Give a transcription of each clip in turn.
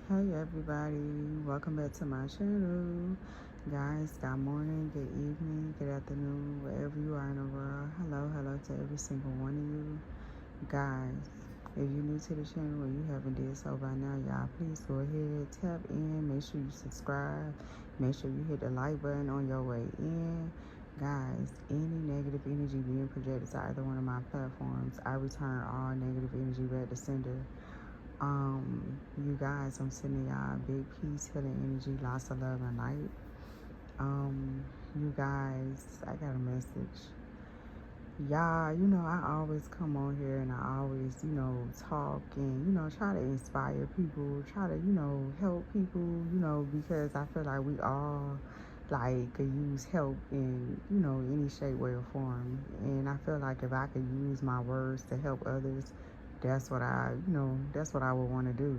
Hey everybody, welcome back to my channel. Guys, good morning, good evening, good afternoon, wherever you are in the world. Hello to every single one of you. Guys, if you're new to the channel and you haven't did so by now, y'all please go ahead, tap in, make sure you subscribe, make sure you hit the like button on your way in. Guys, any negative energy being projected to either one of my platforms, I return all negative energy back to sender. You guys, I'm sending y'all big peace, healing energy, lots of love and light. You guys, I got a message. Y'all, I always come on here and I always, talk and, try to inspire people, try to, help people, because I feel like we all could use help in, any shape, way, or form. And I feel like if I could use my words to help others, that's what I would want to do.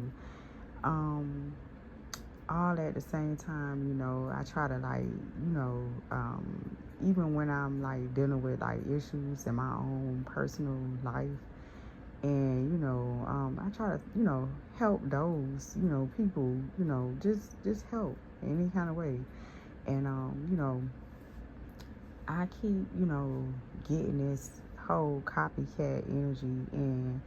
Um, all at the same time, I try to even when I'm dealing with issues in my own personal life, and I try to help those people, just help any kind of way. And I keep getting this whole copycat energy, and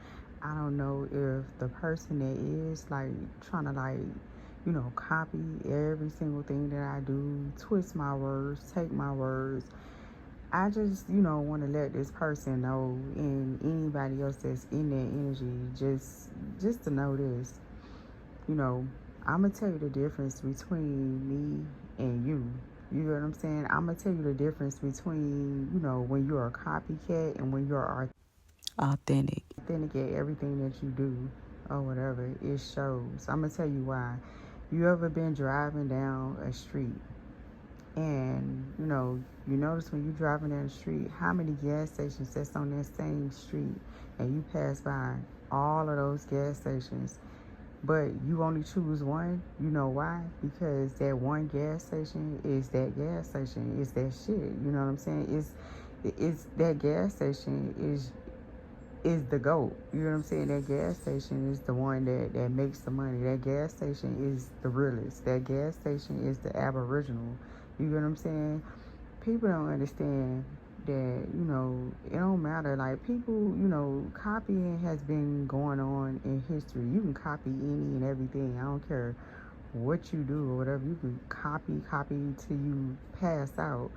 I don't know if the person that is trying to copy every single thing that I do, twist my words, take my words. I just, want to let this person know, and anybody else that's in that energy, just to know this. I'm gonna tell you the difference between me and you. You know what I'm saying? I'm gonna tell you the difference between, when you're a copycat and when you're authentic. Authentic at everything that you do or whatever, it shows. I'm gonna tell you why. You ever been driving down a street and you notice when you're driving down the street how many gas stations that's on that same street, and you pass by all of those gas stations, but you only choose one? You know why? Because that one gas station is that gas station, is that shit. You know what I'm saying? It's that gas station is the GOAT. You know what I'm saying? That gas station is the one that makes the money. That gas station is the realest. That gas station is the aboriginal. You know what I'm saying? People don't understand that, it don't matter. People, copying has been going on in history. You can copy any and everything. I don't care what you do or whatever. You can copy till you pass out.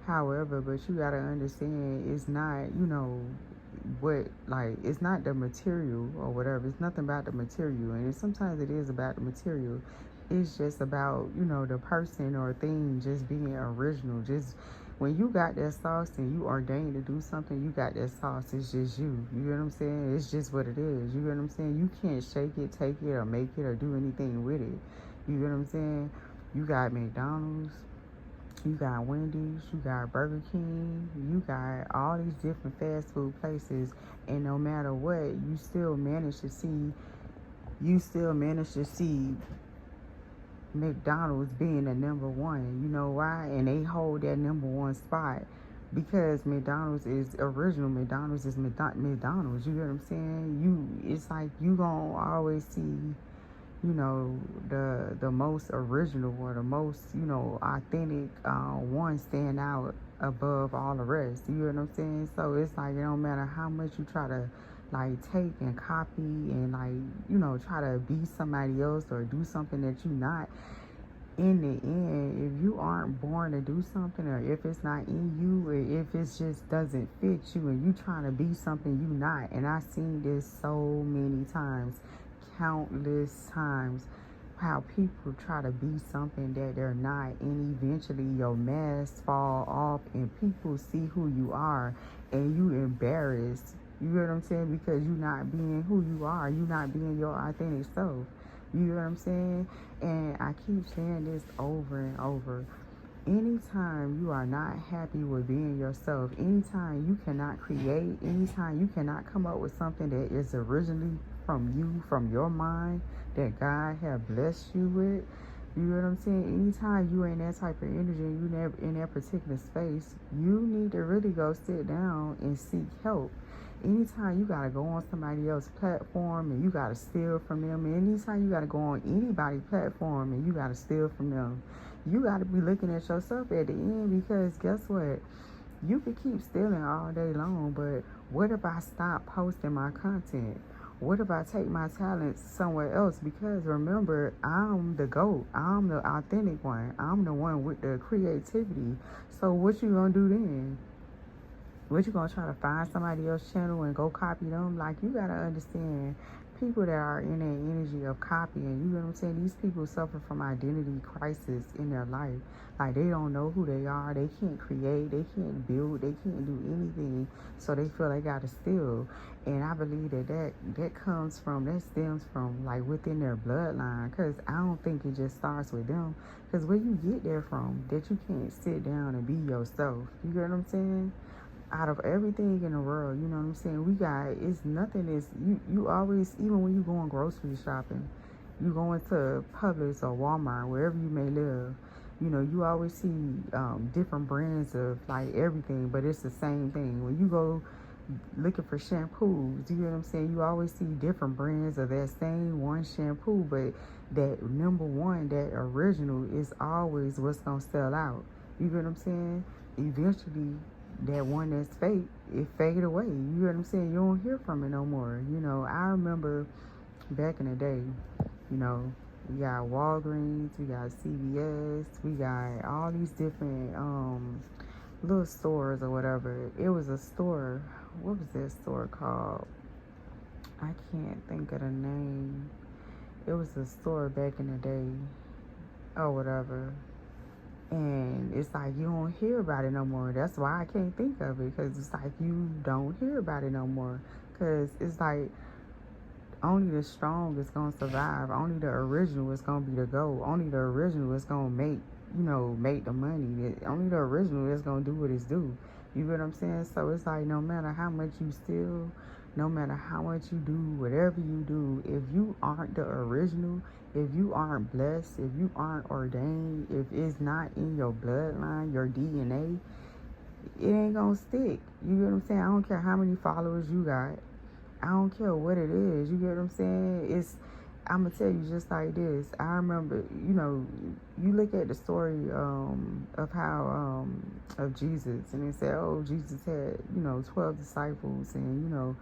However, but you gotta understand, it's not, it's not the material or whatever. It's nothing about the material, and sometimes it is about the material. It's just about the person or thing just being original. Just when you got that sauce and you ordained to do something, you got that sauce. It's just you. You know what I'm saying? It's just what it is. You know what I'm saying? You can't shake it, take it, or make it, or do anything with it. You know what I'm saying? You got McDonald's, you got Wendy's, you got Burger King, you got all these different fast food places, and no matter what, you still manage to see McDonald's being the number one. You know why? And they hold that number one spot because McDonald's is original. McDonald's is McDonald's. You know what I'm saying? It's like you gonna always see the most original or the most authentic one stand out above all the rest. You know what I'm saying? So it's like it don't matter how much you try to take and copy and try to be somebody else or do something that you're not. In the end, if you aren't born to do something, or if it's not in you, or if it just doesn't fit you and you trying to be something you not. And I've seen this so many times, countless times, how people try to be something that they're not, and eventually your mask fall off and people see who you are and you embarrassed. You know what I'm saying? Because you're not being who you are. You're not being your authentic self. You know what I'm saying? And I keep saying this over and over. Anytime you are not happy with being yourself, anytime you cannot create, anytime you cannot come up with something that is originally from you, from your mind, that God have blessed you with, You know what I'm saying? Anytime you in that type of energy and you never in that particular space, you need to really go sit down and seek help. Anytime you gotta go on somebody else's platform and you gotta steal from them, and anytime you gotta go on anybody's platform and you gotta steal from them, you gotta be looking at yourself at the end, because guess what? You could keep stealing all day long, but what if I stop posting my content? What if I take my talents somewhere else? Because remember, I'm the GOAT. I'm the authentic one. I'm the one with the creativity. So what you gonna do then? What you gonna try to find somebody else's channel and go copy them? Like, you gotta understand, people that are in that energy of copying, you know what I'm saying? These people suffer from identity crisis in their life. Like, they don't know who they are. They can't create. They can't build. They can't do anything. So they feel they gotta steal. And I believe that stems from like within their bloodline. Cause I don't think it just starts with them. Cause where you get there from, that you can't sit down and be yourself. You get what I'm saying? Out of everything in the world, you know what I'm saying? It's nothing is, you always, even when you going grocery shopping, you go into Publix or Walmart, wherever you may live, you know, you always see different brands of like everything, but it's the same thing. When you go looking for shampoos, you know what I'm saying? You always see different brands of that same one shampoo, but that number one, that original, is always what's gonna sell out. You know what I'm saying? Eventually, that one that's fake, it fade away. You know what I'm saying? You don't hear from it no more. You know, I remember back in the day, you know, we got Walgreens, we got CVS, we got all these different little stores or whatever. It was a store. What was that store called? I can't think of the name. It was a store back in the day or whatever. And it's like you don't hear about it no more. That's why I can't think of it, because it's like you don't hear about it no more. Because it's like only the strong is going to survive. Only the original is going to be the GOAT. Only the original is going to make the money. Only the original is going to do what it's due. You get what I'm saying? So it's like, no matter how much you steal, no matter how much you do, whatever you do, if you aren't the original, if you aren't blessed, if you aren't ordained, if it's not in your bloodline, your DNA, it ain't gonna stick. You get what I'm saying? I don't care how many followers you got. I don't care what it is. You get what I'm saying? I'm gonna tell you just like this. I remember, you know, you look at the story of how of Jesus, and they said, oh, Jesus had, you know, 12 disciples, and you know,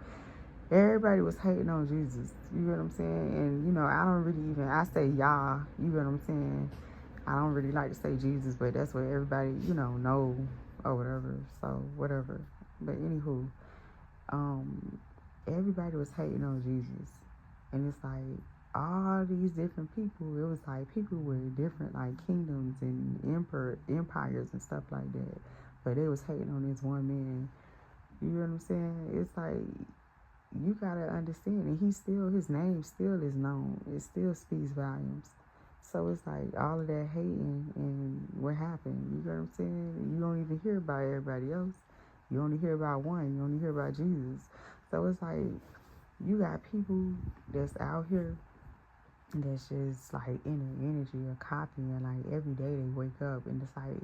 everybody was hating on Jesus. You get what I'm saying? And you know, I don't really even, I say Yah. You get what I'm saying? I don't really like to say Jesus, but that's what everybody, you know or whatever. So whatever. But anywho, everybody was hating on Jesus. And it's like all these different people, it was like people with different like kingdoms and empires and stuff like that. But they was hating on this one man. You know what I'm saying? It's like, you gotta understand, and his name still is known. It still speaks volumes. So it's like all of that hating, and what happened? You know what I'm saying? You don't even hear about everybody else. You only hear about one. You only hear about Jesus. So it's like you got people that's out here that's just like in the energy of copying. Like every day they wake up and it's like,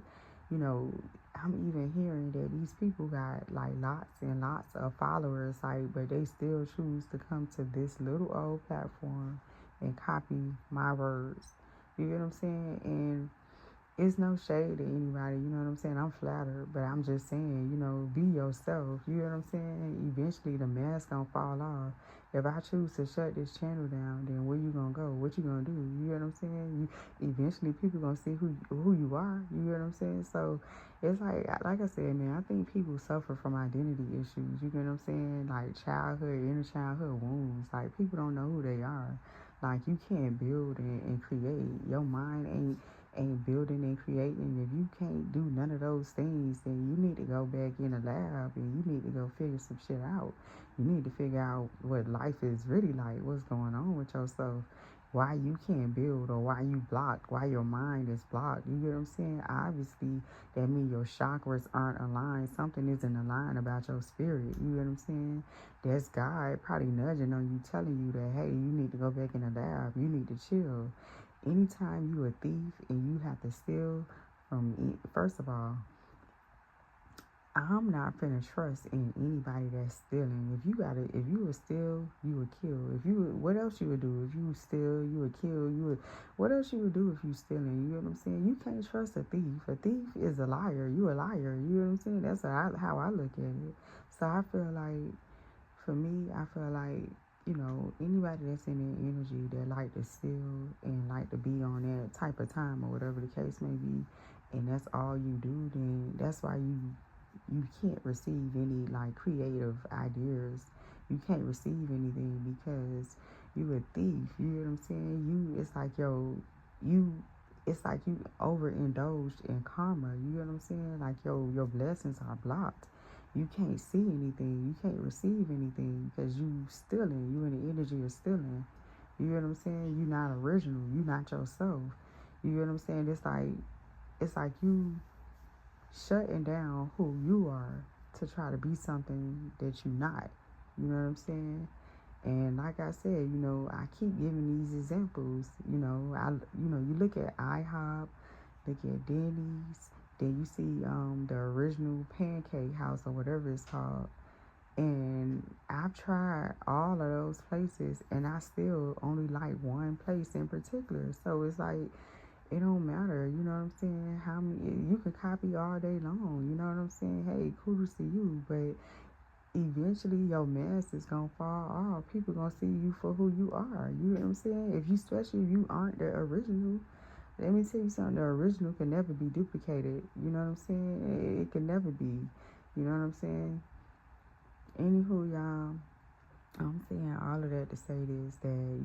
you know, I'm even hearing that these people got like lots and lots of followers, like, but they still choose to come to this little old platform and copy my words. You get what I'm saying? And it's no shade to anybody, you know what I'm saying? I'm flattered, but I'm just saying, you know, be yourself. You know what I'm saying? Eventually the mask gonna fall off. If I choose to shut this channel down, then where you gonna go? What you gonna do? You know what I'm saying? Eventually people gonna see who you are. You know what I'm saying? So it's like I said, man, I think people suffer from identity issues. You know what I'm saying? Like inner childhood wounds. Like people don't know who they are. Like you can't build and create. Your mind ain't building and creating. If you can't do none of those things, then you need to go back in the lab and you need to go figure some shit out. You need to figure out what life is really like, what's going on with yourself, why you can't build, or why you blocked, why your mind is blocked. You get what I'm saying? Obviously that means your chakras aren't aligned. Something isn't aligned about your spirit. You get what I'm saying? That's God probably nudging on you, telling you that, hey, you need to go back in the lab, you need to chill. anytime you a thief and you have to steal from, first of all, I'm not finna trust in anybody that's stealing. If you would steal, you would kill. What else you would do? If you would steal, you would kill. What else you would do if you stealing? You know what I'm saying? You can't trust a thief. A thief is a liar. You a liar. You know what I'm saying? That's how I look at it. So I feel like, for me, I feel like, anybody that's in their energy that like to steal and like to be on that type of time or whatever the case may be, and that's all you do, then that's why you can't receive any like creative ideas. You can't receive anything because you a thief. You know what I'm saying? You it's like you overindulged in karma. You know what I'm saying? Like your blessings are blocked. You can't see anything. You can't receive anything because you stealing. You in the energy of stealing. You know what I'm saying? You not original. You not yourself. You know what I'm saying? It's like you shutting down who you are to try to be something that you're not. You know what I'm saying? And like I said, I keep giving these examples. You look at IHOP, look at Denny's, then you see the original Pancake House or whatever it's called. And I've tried all of those places, and I still only like one place in particular. So it's like, it don't matter, you know what I'm saying? How many you can copy all day long, you know what I'm saying? Hey, kudos to you, but eventually your mask is gonna fall off. People gonna see you for who you are. You know what I'm saying? Especially if you aren't the original, let me tell you something. The original can never be duplicated. You know what I'm saying? It can never be. You know what I'm saying? Anywho, y'all. I'm saying all of that to say this, that,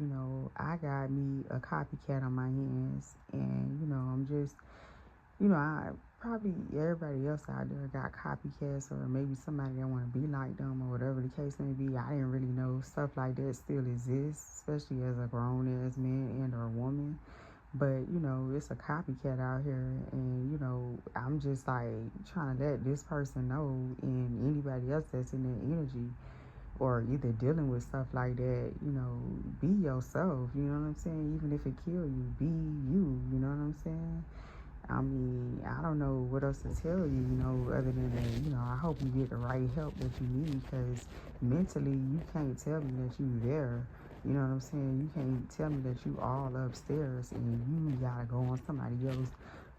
I got me a copycat on my hands, and, I'm just, I probably, everybody else out there got copycats, or maybe somebody that want to be like them, or whatever the case may be. I didn't really know stuff like that still exists, especially as a grown-ass man and or woman. But, it's a copycat out here, and, I'm just, like, trying to let this person know, and anybody else that's in their energy, or either dealing with stuff like that, be yourself, you know what I'm saying? Even if it kill you, be you know what I'm saying? I mean, I don't know what else to tell you, other than that, I hope you get the right help that you need, because mentally, you can't tell me that you there, you know what I'm saying? You can't tell me that you all upstairs, and you gotta go on somebody else's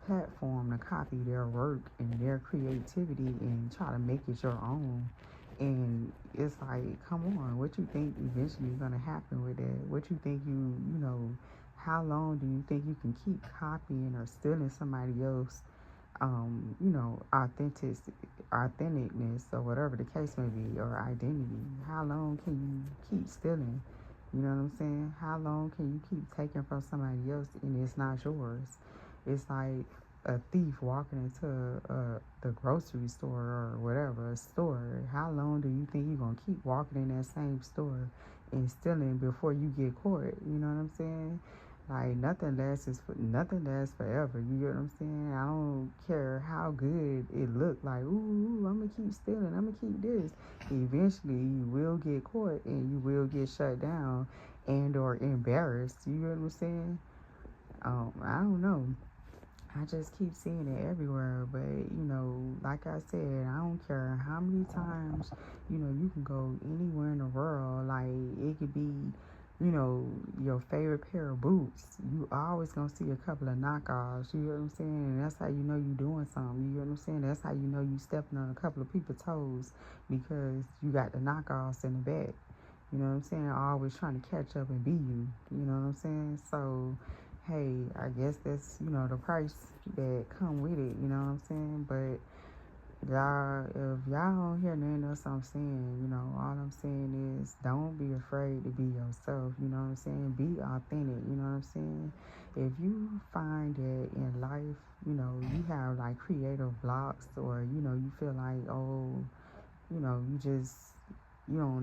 platform to copy their work and their creativity and try to make it your own. And it's like, come on, what you think eventually is gonna happen with that? What you think how long do you think you can keep copying or stealing somebody else, authenticness, or whatever the case may be, or identity? How long can you keep stealing? You know what I'm saying? How long can you keep taking from somebody else and it's not yours? It's like a thief walking into the grocery store or whatever, a store. How long do you think you're going to keep walking in that same store and stealing before you get caught? You know what I'm saying? Like, nothing lasts forever. You get what I'm saying? I don't care how good it looked. Like, ooh, I'm gonna keep stealing. I'm gonna keep this. Eventually, you will get caught and you will get shut down and or embarrassed. You get what I'm saying? I don't know. I just keep seeing it everywhere. But, like I said, I don't care how many times, you can go anywhere in the world. Like, it could be, your favorite pair of boots. You always gonna see a couple of knockoffs. You know what I'm saying? And that's how you know you doing something. You know what I'm saying? That's how you know you stepping on a couple of people's toes, because you got the knockoffs in the back. You know what I'm saying? Always trying to catch up and be you. You know what I'm saying? So, hey, I guess that's, the price that come with it. You know what I'm saying? But y'all, if y'all don't hear nothing else I'm saying, all I'm saying is, don't be afraid to be yourself. You know what I'm saying? Be authentic. You know what I'm saying? If you find that in life, you have like creative blocks, or, you feel like, oh, you don't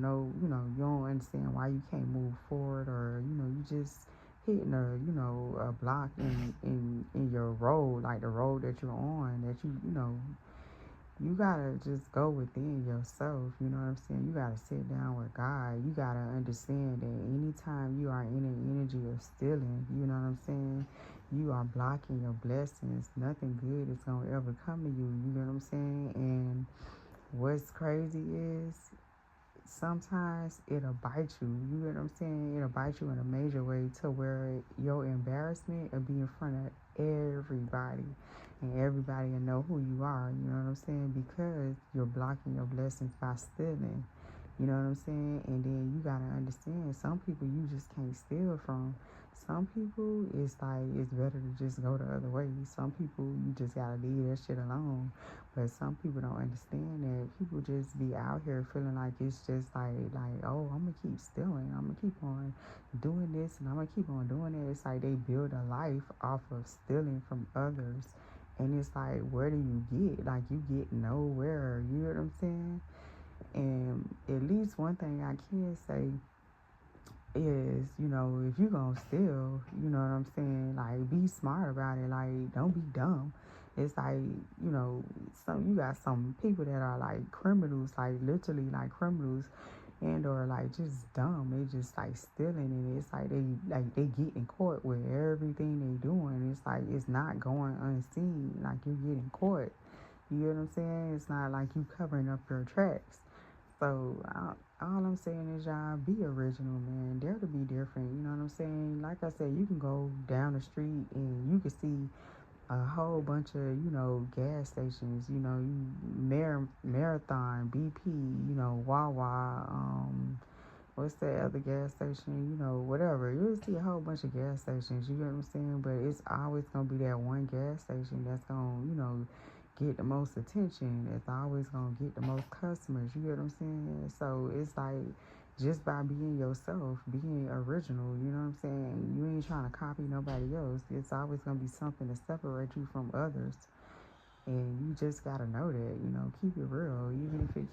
know, you don't understand why you can't move forward, or, you just hitting a block in your road, like the road that you're on, that you know, You gotta just go within yourself, you know what I'm saying? You gotta sit down with God. You gotta understand that anytime you are in an energy of stealing, you know what I'm saying? You are blocking your blessings. Nothing good is gonna ever come to you, you know what I'm saying? And what's crazy is sometimes it'll bite you. You know what I'm saying? It'll bite you in a major way to where your embarrassment will be in front of everybody. And everybody will know who you are. You know what I'm saying? Because you're blocking your blessings by stealing. You know what I'm saying? And then you gotta understand some people you just can't steal from. Some people it's like it's better to just go the other way. Some people you just gotta leave that shit alone. But some people don't understand that people just be out here feeling like it's just like oh, I'm gonna keep stealing. I'm gonna keep on doing this and I'm gonna keep on doing it. It's like they build a life off of stealing from others. And it's like, where do you get? Like, you get nowhere. You know what I'm saying? And at least one thing I can say is, if you gonna steal, you know what I'm saying? Like, be smart about it. Like, don't be dumb. It's like, you got some people that are like criminals, like literally like criminals, and or like just dumb. They just like stealing, and it's like they get in court with everything they doing. It's like it's not going unseen. Like you're getting caught. You know what I'm saying? It's not like you covering up your tracks. So all I'm saying is y'all be original, man. Dare to be different. You know what I'm saying? Like I said, you can go down the street and you can see a whole bunch of gas stations. Marathon, BP, Wawa. What's that other gas station? Whatever. You'll see a whole bunch of gas stations. You know what I'm saying? But it's always gonna be that one gas station that's gonna get the most attention. It's always gonna get the most customers. You get what I'm saying? So it's like just by being yourself, being original, you know what I'm saying? You ain't trying to copy nobody else. It's always gonna be something to separate you from others. And you just gotta know that, keep it real, even if it